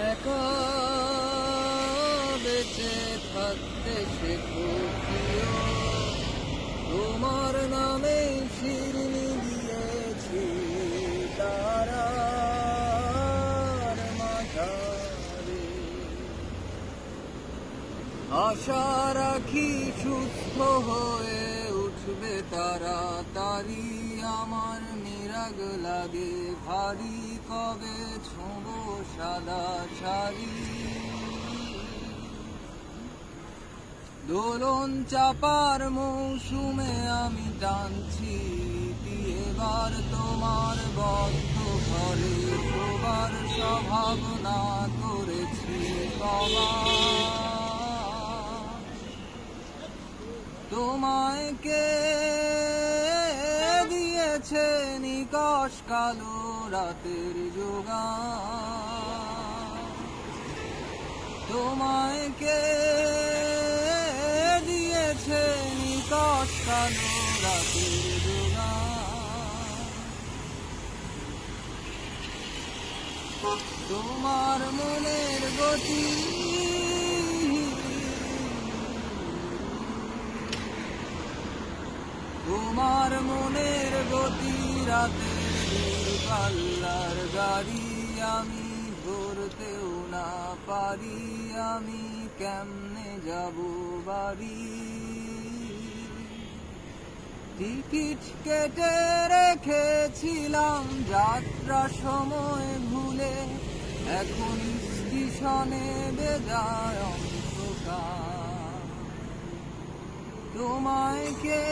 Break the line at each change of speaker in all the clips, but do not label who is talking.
একা বেঁচে থাকতে শেখো প্রিয়, তোমার নামে শিরনি দিয়েছি তারার মাঝারে। আশা রাখি সুস্থ হয়ে উঠবে তাড়াতাড়ি, আমার নিরাগ লাগে ভারী, কবে ছোঁবো সাদা শাড়ি। দোলন চাপার মৌসুমে আমি টানছি এবার তোমার বদ্ধ ঘরে, শোবার স্বভাবনা করেছি বাবা। তোমায় কে দিয়েছে নিকষ কালো রাতের যোগান, তোমায় কে দিয়েছে নিকষ কালো রাতের যোগান। তোমার মনের গতি তোমার মনের গতি রাতের পাল্লার গাড়ি, আমি ধরতেও না পারি, আমি কেমনে যাব বাড়ি। টিকিট কেটে রেখেছিলাম যাত্রা সময় ভুলে, এখন স্টেশনে বেজায় অন্ধকার। তোমায় কে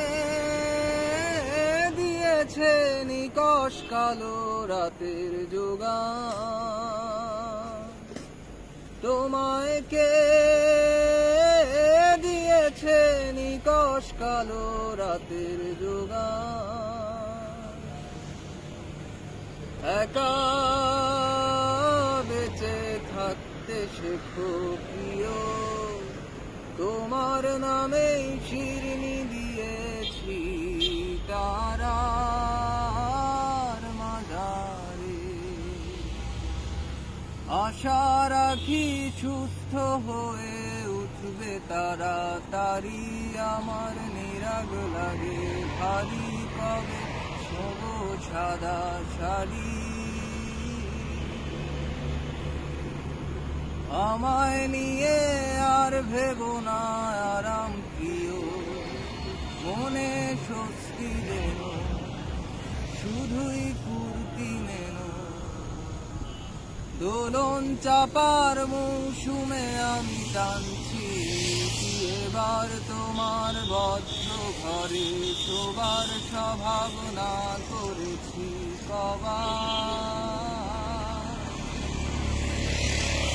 দিয়েছে নিকষ কালো রাতের যোগান, তোমায় কে দিয়েছে নিকষ কালো রাতের যোগান। একা বেঁচে থাকতে শেখো প্রিয়, তোমার নামে শিরনি দিয়েছি তারার মাঝারে। আশা রাখি সুস্থ হয়ে উঠবে তাড়াতাড়ি, আমার নিরাগ লাগে ভারী, কবে ছোঁবো সাদা শাড়ি। আমায় নিয়ে আর ভেবো না আরাম প্রিয়, মনে স্বস্তি দেন শুধুই ফুর্তি নেন। দোলন চাপার মৌসুমে আমি টানছি এবার তোমার বদ্ধ ঘরে, শোবার স্বভাবনা করেছি কবার।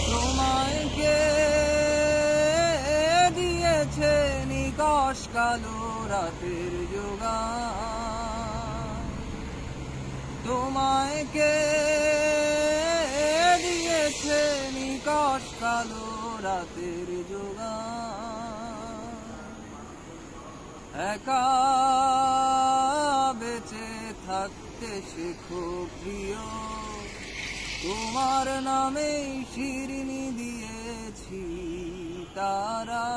তোমায় কে দিয়েছে নিকষ কালো রাতের যোগান, তোমায় কে দিয়েছে নিকষ কালো রাতের যোগান। একা বেঁচে থাকতে শেখো প্রিয়, তোমার নামে শিরনি দিয়েছি তারা।